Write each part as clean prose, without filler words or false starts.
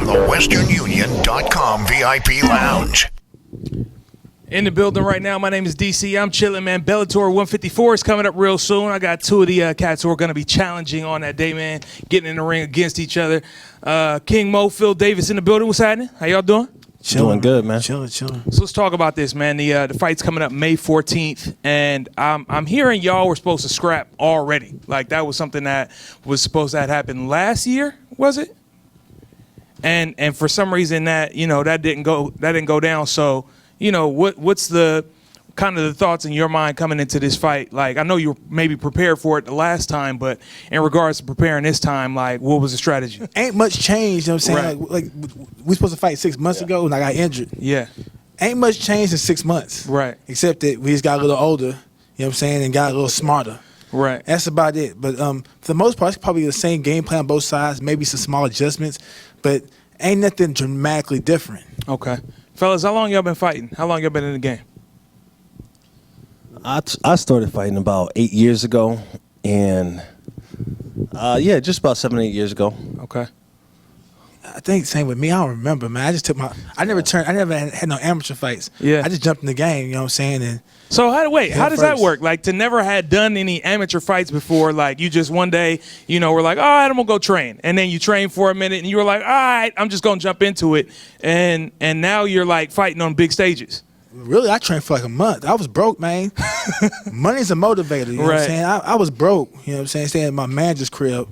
from the westernunion.com VIP Lounge. In the building right now, my name is DC. I'm chilling, man. Bellator 154 is coming up real soon. I got two of the cats who are going to be challenging on that day, man, getting in the ring against each other. King Mo, Phil Davis in the building. What's happening? How y'all doing? Doing good, man. Chilling. So let's talk about this, man. The fight's coming up May 14th, and I'm hearing y'all were supposed to scrap already. Like that was something that was supposed to have happened last year, was it? And for some reason that didn't go down. So what's the kind of the thoughts in your mind coming into this fight? Like I know you were maybe prepared for it the last time, but in regards to preparing this time, like what was the strategy? Ain't much changed, you know what I'm saying? Right. Like we supposed to fight 6 months ago and I got injured. Yeah. Ain't much changed in 6 months. Right. Except that we just got a little older, you know what I'm saying, and got a little smarter. Right. That's about it. But for the most part, it's probably the same game plan on both sides, maybe some small adjustments, but ain't nothing dramatically different. Okay. Fellas, how long y'all been fighting? How long y'all been in the game? I started fighting about 8 years ago, and just about 7 or 8 years ago. Okay. I think same with me. I don't remember, man. I never had no amateur fights. Yeah. I just jumped in the game, you know what I'm saying? And So how does that first. work? Like to never had done any amateur fights before, like you just one day, were like, all right, I'm gonna go train. And then you train for a minute and you were like, all right, I'm just gonna jump into it. And now you're like fighting on big stages. really, I trained for like a month. I was broke, man. Money's a motivator, you know what I'm saying? I was broke, you know what I'm saying? Staying at my manager's crib,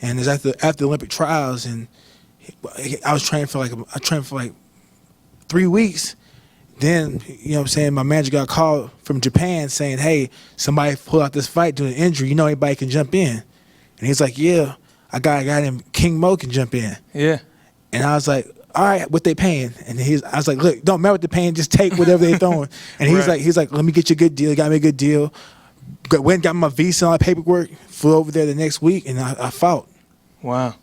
and it's after the Olympic trials, and I trained for like 3 weeks. Then, you know what I'm saying, my manager got a call from Japan saying, hey, somebody pulled out this fight due to an injury. You know anybody can jump in? And he's like, yeah, I got a guy named King Mo can jump in. Yeah. And I was like, all right, what they paying? And I was like, look, don't matter what they're paying, just take whatever they're throwing. And he's like, let me get you a good deal. He got me a good deal. Went and got my visa and all the paperwork, flew over there the next week, and I fought. Wow.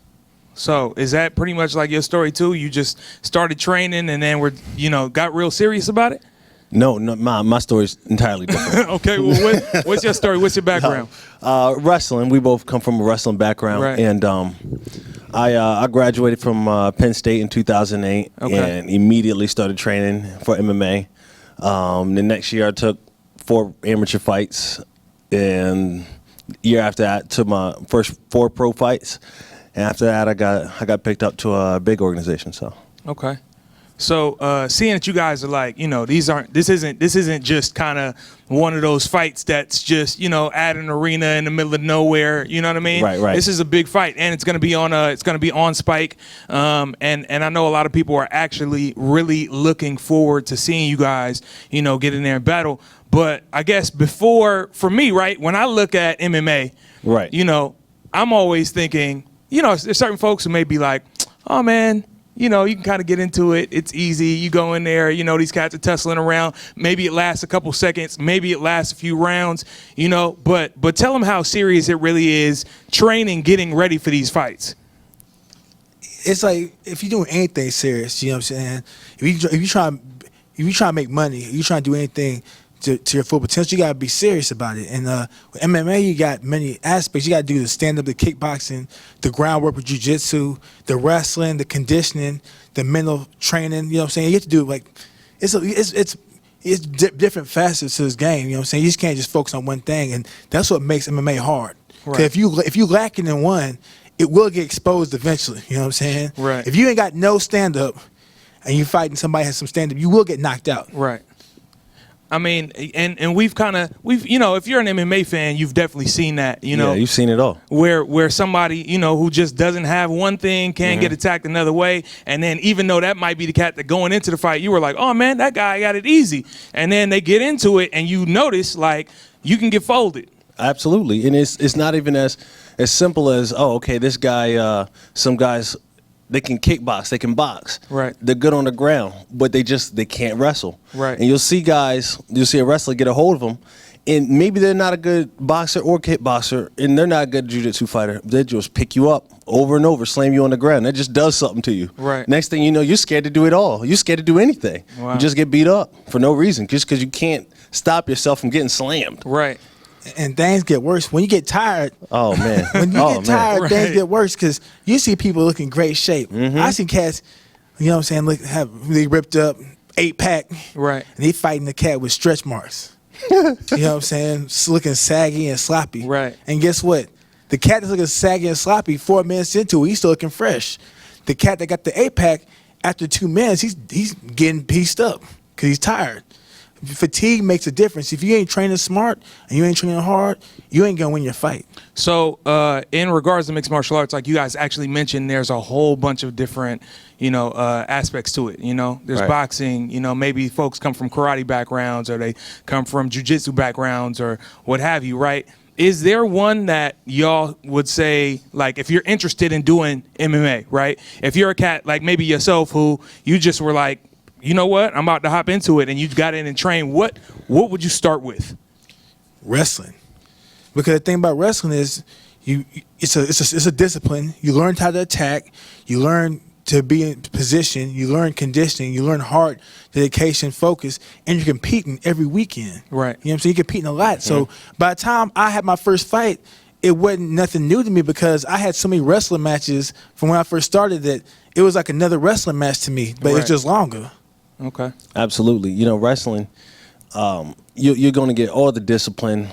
So is that pretty much like your story too? You just started training and then got real serious about it? No, my story's entirely different. Okay, well, what's your story? What's your background? Wrestling. We both come from a wrestling background, right. And I graduated from Penn State in 2008, okay. and immediately started training for MMA. The next year, I took 4 amateur fights, and the year after that, took my first 4 pro fights. And after that, I got picked up to a big organization. So okay. So seeing that you guys are like, this isn't just kind of one of those fights that's just, at an arena in the middle of nowhere, you know what I mean? Right. This is a big fight, and it's gonna be on Spike. And I know a lot of people are actually really looking forward to seeing you guys, get in there and battle. But I guess for me, right, when I look at MMA, right, I'm always thinking, there's certain folks who may be like, oh man, you can kind of get into it. It's easy. You go in there, these cats are tussling around. Maybe it lasts a couple seconds. Maybe it lasts a few rounds, but tell them how serious it really is training, getting ready for these fights. It's like if you're doing anything serious, you know what I'm saying? If you try to make money, you try to do anything to your full potential, you got to be serious about it. And with MMA, you got many aspects. You got to do the stand-up, the kickboxing, the groundwork with jiu-jitsu, the wrestling, the conditioning, the mental training. You know what I'm saying? You have to do it's different facets to this game. You know what I'm saying? You just can't just focus on one thing, and that's what makes MMA hard. Right. If you lacking in one, it will get exposed eventually. You know what I'm saying? Right. If you ain't got no stand-up and you fighting somebody has some stand-up, you will get knocked out. Right. I mean, and we've if you're an MMA fan, you've definitely seen that, Yeah, you've seen it all. Where somebody, who just doesn't have one thing can get attacked another way. And then even though that might be the cat that going into the fight, you were like, oh man, that guy got it easy. And then they get into it and you notice like you can get folded. Absolutely. And it's not even as simple as, oh, okay, this guy, some guys, they can kickbox, they can box. Right. They're good on the ground, but they can't wrestle. Right. And you'll see a wrestler get a hold of them, and maybe they're not a good boxer or kickboxer, and they're not a good jiu-jitsu fighter. They just pick you up over and over, slam you on the ground. That just does something to you. Right. Next thing you know, you're scared to do it all. You're scared to do anything. Wow. You just get beat up for no reason, just because you can't stop yourself from getting slammed. Right. And things get worse when you get tired. Oh man, When you get tired, Right. things get worse because you see people look in great shape. I see cats, you know what I'm saying, look have really ripped up 8-pack, Right. and they fighting the cat with stretch marks. You know what I'm saying? It's looking saggy and sloppy. Right. And guess what? The cat that's looking saggy and sloppy 4 minutes into it, he's still looking fresh. The cat that got the 8-pack, after 2 minutes, he's getting pieced up because he's tired. Fatigue makes a difference. If you ain't training smart and you ain't training hard, you ain't gonna win your fight. So, in regards to mixed martial arts, like you guys actually mentioned, there's a whole bunch of different, aspects to it. There's Right. boxing. Maybe folks come from karate backgrounds, or they come from jiu-jitsu backgrounds, or what have you. Right? Is there one that y'all would say, like, if you're interested in doing MMA, right? If you're a cat like maybe yourself, who you just were like, you know what, I'm about to hop into it, and you got in and train, what would you start with? Wrestling, because the thing about wrestling is it's a discipline. You learn how to attack, you learn to be in position, you learn conditioning, you learn hard dedication, focus, and you're competing every weekend. Right. You know what I'm saying? You're competing a lot. So by the time I had my first fight, it wasn't nothing new to me because I had so many wrestling matches from when I first started that it was like another wrestling match to me, but Right. it's just longer. Okay. Absolutely. Wrestling, you're going to get all the discipline.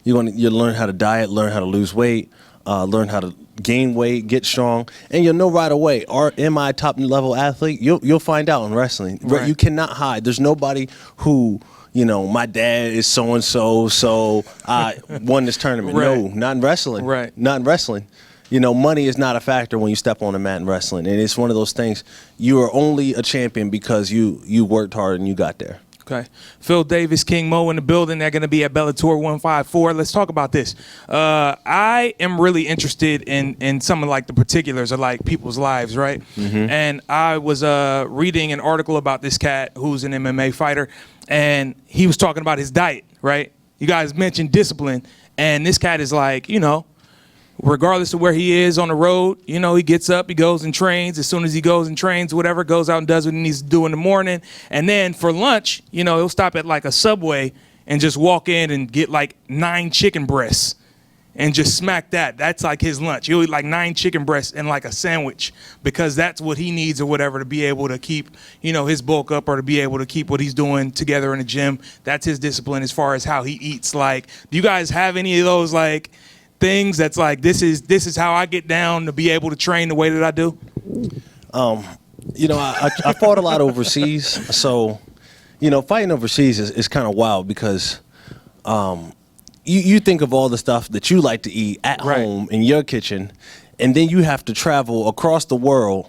You learn how to diet, learn how to lose weight, learn how to gain weight, get strong, and you'll know right away. Am I a top level athlete? You'll find out in wrestling. Right. You cannot hide. There's nobody who, my dad is so and so I won this tournament. Right. No, not in wrestling. Right. Not in wrestling. Money is not a factor when you step on the mat in wrestling, and it's one of those things. You are only a champion because you worked hard and you got there. Okay. Phil Davis, King Mo in the building. They're going to be at Bellator 154. Let's talk about this. I am really interested in some of like the particulars of like people's lives, right? And I was reading an article about this cat who's an MMA fighter, and he was talking about his diet, right? You guys mentioned discipline, and this cat is like, regardless of where he is on the road, he gets up, he goes and trains. As soon as he goes and trains, whatever, goes out and does what he needs to do in the morning. And then for lunch, he'll stop at like a Subway and just walk in and get like 9 chicken breasts and just smack that. That's like his lunch. He'll eat like 9 chicken breasts and like a sandwich because that's what he needs or whatever to be able to keep, his bulk up or to be able to keep what he's doing together in the gym. That's his discipline as far as how he eats. Like, do you guys have any of those like things that's like, this is how I get down to be able to train the way that I do? I fought a lot overseas, so fighting overseas is kind of wild because you think of all the stuff that you like to eat at Right. home in your kitchen, and then you have to travel across the world.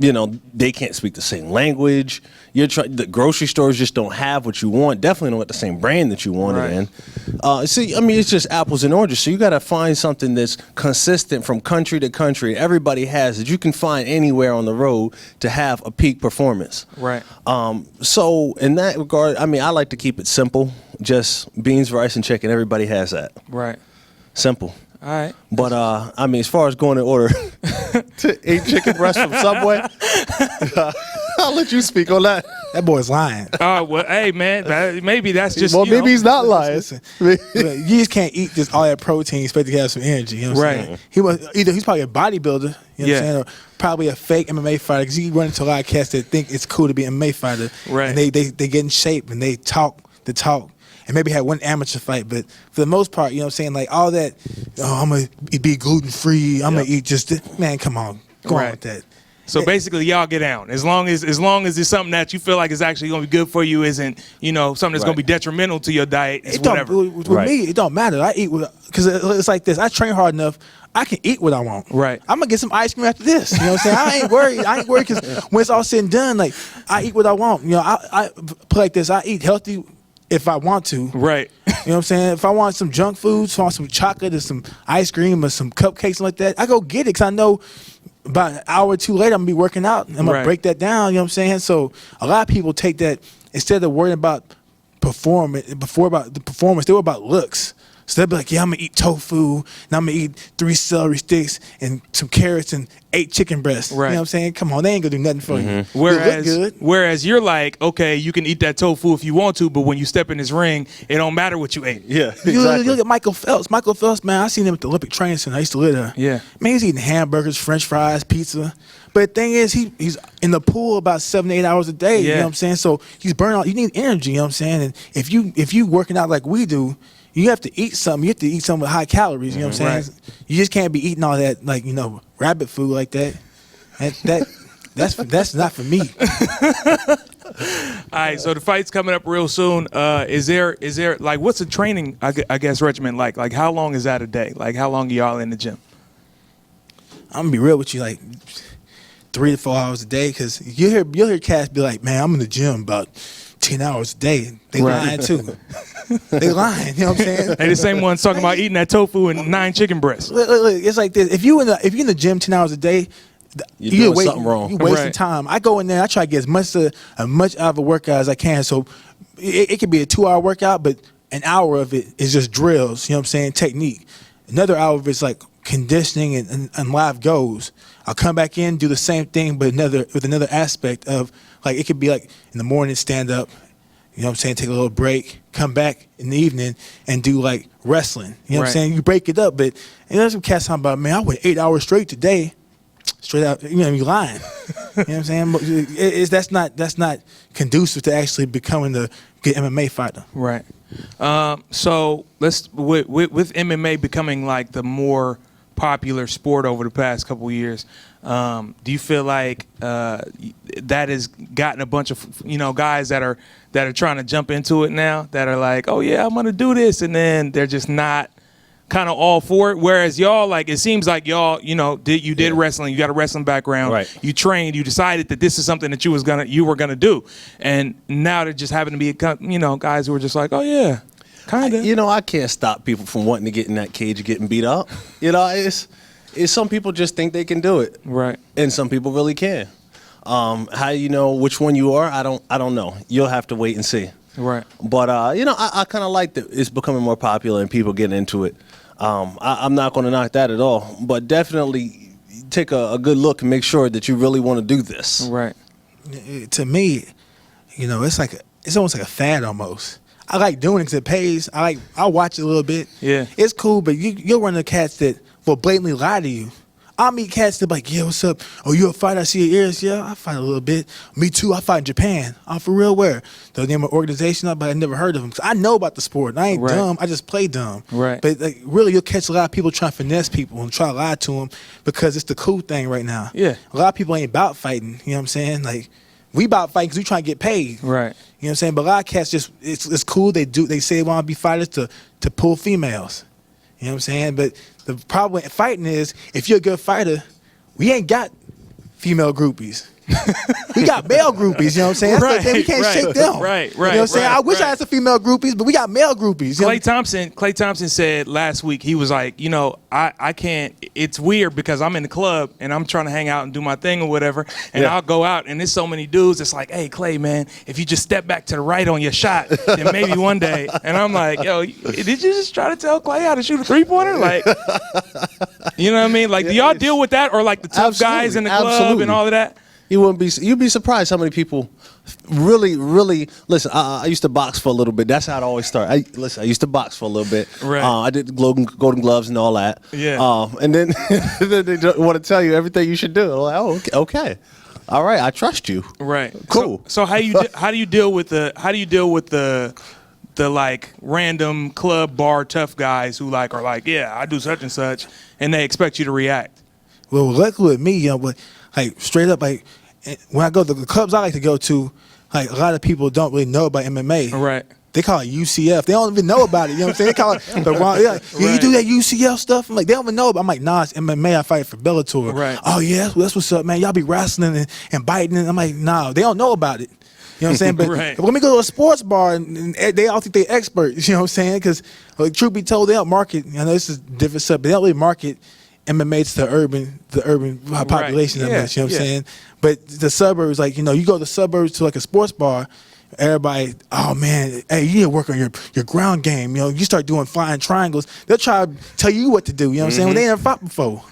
They can't speak the same language. The grocery stores just don't have what you want. Definitely don't get the same brand that you want Right. it in. It's just apples and oranges. So you got to find something that's consistent from country to country. Everybody has that you can find anywhere on the road to have a peak performance. Right. So in that regard, I like to keep it simple. Just beans, rice, and chicken. Everybody has that. Right. Simple. All right. But as far as going in order to eat chicken breast from Subway, I'll let you speak on that. That boy's lying. Oh, well, hey, man, maybe that's just, Maybe he's not lying. Listen, you just can't eat just all that protein, expect to have some energy. You know what I'm Right. saying? He's probably a bodybuilder, you know what Yeah. I'm saying, or probably a fake MMA fighter. Because you run into a lot of cats that think it's cool to be an MMA fighter, Right. and they get in shape and they talk the talk, and maybe have one amateur fight. But for the most part, you know what I'm saying, like all that, I'm gonna be gluten free. I'm gonna eat just this. Man, come on, go on Right. with that. So basically, y'all get down. As long as it's something that you feel like is actually going to be good for you, isn't something that's going to be detrimental to your diet. It's It don't, whatever. with Right. me, it don't matter. I eat because it's like this. I train hard enough. I can eat what I want. Right. I'm gonna get some ice cream after this. You know what I'm saying? I ain't worried because when it's all said and done, like I eat what I want. I put like this. I eat healthy if I want to. Right. You know what I'm saying? If I want some junk food, if I want some chocolate or some ice cream or some cupcakes, something like that, I go get it because I know about an hour or two later I'm gonna be working out. I'm gonna Right. break that down. You know what I'm saying? So a lot of people take that instead of worrying about about the performance, they worry about looks. So they'll be like, yeah, I'm gonna eat tofu, and I'm gonna eat 3 celery sticks and some carrots and 8 chicken breasts. Right. You know what I'm saying? Come on, they ain't gonna do nothing for you. Whereas, You look good. whereas you're like, okay, you can eat that tofu if you want to, but when you step in this ring, it don't matter what you ate. Yeah, You exactly. look at Michael Phelps. Michael Phelps, man, I seen him at the Olympic Training Center. I used to live there. Yeah. Man, he's eating hamburgers, French fries, pizza. But the thing is, he's in the pool about 7 to 8 hours a day. You Yeah. know what I'm saying? So he's burning out. You need energy. You know what I'm saying? And if you working out like we do, you have to eat something. You have to eat something with high calories. You know what I'm saying? Right. You just can't be eating all that rabbit food like that. That's not for me. All right, so the fight's coming up real soon. Is there like what's the training? I guess regimen like? Like how long is that a day? Like how long are y'all in the gym? I'm gonna be real with you, like 3 to 4 hours a day, because you'll hear cats be like, "Man, I'm in the gym about 10 hours a day." They lying too. They lying. You know what I'm saying? They the same ones talking about eating that tofu and 9 chicken breasts. Look, it's like this. If you in the gym 10 hours a day, You're doing something wrong. You're wasting Right. time. I go in there. I try to get as much out of a workout as I can. So it could be a 2-hour workout, but an hour of it is just drills. You know what I'm saying? Technique. Another hour of it's like conditioning and live goals. I'll come back in, do the same thing, but with another aspect of, like, it could be like in the morning, stand up. You know what I'm saying? Take a little break, come back in the evening and do like wrestling. You know what I'm Right. saying? You break it up, but there's some cats talking about, man, I went 8 hours straight today. Straight out, you lying. You know what I'm saying? But that's not conducive to actually becoming a good MMA fighter. Right. So let's with MMA becoming like the more popular sport over the past couple of years. Do you feel like that has gotten a bunch of guys that are trying to jump into it now, that are like, oh yeah, I'm gonna do this, and then they're just not kind of all for it? Whereas y'all, like, it seems like y'all, did wrestling, you got a wrestling background, Right. You trained, you decided that this is something that you were gonna do, and now there just happen to be guys who are just like, oh yeah, kind of. I can't stop people from wanting to get in that cage and getting beat up. It's some people just think they can do it, Right. and some people really can. How you know which one you are? I don't know. You'll have to wait and see. Right. But I kind of like that it's becoming more popular and people getting into it. I'm not going to knock that at all, but definitely take a good look and make sure that you really want to do this. Right. To me, it's almost like a fad almost. I like doing it because it pays. I'll watch it a little bit. Yeah. It's cool, but you'll run into cats that will blatantly lie to you. I'll meet cats that be like, yeah, what's up? Oh, you a fighter? I see your ears. Yeah, I fight a little bit. Me too. I fight in Japan. Oh, for real? Where? The name of organization, but I never heard of them. 'Cause I know about the sport. And I ain't Right. dumb. I just play dumb. Right. But really, you'll catch a lot of people trying to finesse people and try to lie to them because it's the cool thing right now. Yeah. A lot of people ain't about fighting. You know what I'm saying? Like, we about fighting because we trying to get paid. Right. You know what I'm saying? But a lot of cats just, it's cool. They say they want to be fighters to pull females. You know what I'm saying? But the problem with fighting is, if you're a good fighter, we ain't got female groupies. We got male groupies, you know what I'm saying? That's the thing, we can't shake them. Right, You know what I'm saying? I wish I had some female groupies, but we got male groupies. You know? Klay Thompson said last week, he was like, I can't, it's weird because I'm in the club and I'm trying to hang out and do my thing or whatever, and I'll go out and there's so many dudes, it's like, hey, Klay, man, if you just step back to the right on your shot, then maybe one day. And I'm like, yo, did you just try to tell Klay how to shoot a three-pointer? Like, you know what I mean? Like, do y'all deal with that, or like the tough guys in the club and all of that? You'd be surprised how many people really listen. I used to box for a little bit. That's how it always started. I used to box for a little bit. Right. I did the Golden Gloves and all that. Yeah. And then they want to tell you everything you should do. I'm like, oh, okay. All right, I trust you. Right. Cool. So how do you deal with the like random club bar tough guys who like are like, yeah, I do such and such, and they expect you to react? Well, luckily with me, but like straight up, like when I go to the clubs I like to go to, like a lot of people don't really know about MMA. Right. They call it UCF. They don't even know about it. You know what I'm saying? They call it the wrong. They're like, yeah, you do that UCF stuff. I'm like, they don't even know. I'm like, nah, it's MMA. I fight for Bellator. Right. Oh yeah, that's what's up, man. Y'all be wrestling and biting. And I'm like, nah, they don't know about it. You know what I'm saying? But Right. when we go to a sports bar and they all think they're experts, you know what I'm saying? Because like, truth be told, they don't market. I know this is different stuff, but they don't really market MMA to the urban population that Yeah, much. You know what yeah. I'm saying? But the suburbs, like, you go to the suburbs to like a sports bar, everybody, oh man, hey, you need to work on your ground game. You know, you start doing flying triangles. They'll try to tell you what to do. You know what I'm saying? When they never fought before.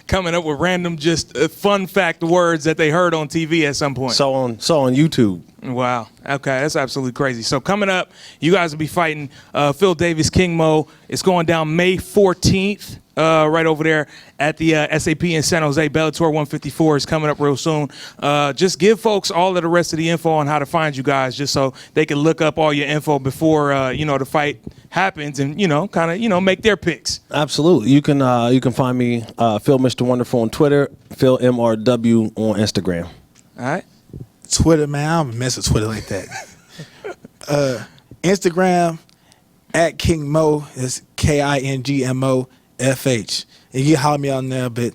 Coming up with random, just fun fact words that they heard on TV at some point. So on YouTube. Wow. Okay, that's absolutely crazy. So coming up, you guys will be fighting Phil Davis, King Mo. It's going down May 14th. Right over there at the SAP in San Jose. Bellator 154 is coming up real soon. Just give folks all of the rest of the info on how to find you guys, just so they can look up all your info before the fight happens, and kind of make their picks. Absolutely. You can find me Phil Mr. Wonderful on Twitter, Phil MRW on Instagram. All right. Twitter, man, I don't mess with Twitter like that. Instagram at King Mo is KINGMO. FH. And you can holler me on there, but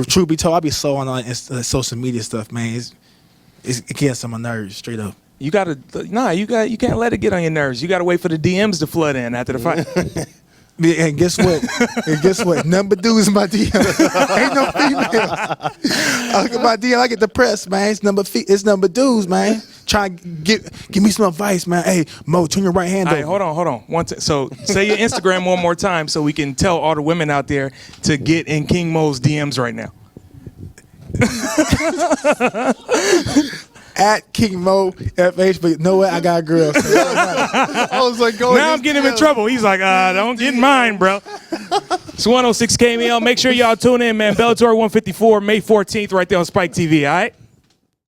truth be told, I be slow on social media stuff, man. It gets on my nerves, straight up. You can't let it get on your nerves. You gotta wait for the DMs to flood in after the fight. And guess what? None but dudes in my DM. Ain't no females. I look at my DM, I get depressed, man. It's number dudes, man. Try to give me some advice, man. Hey, Mo, turn your right hand over. Hey, hold on. So say your Instagram one more time so we can tell all the women out there to get in King Mo's DMs right now. At King Mo FH, but you know what? I got a girl. So I was like, now I'm getting him in trouble. He's like, don't get in mine, bro. It's 106 KMEL. Make sure y'all tune in, man. Bellator 154, May 14th, right there on Spike TV, all right?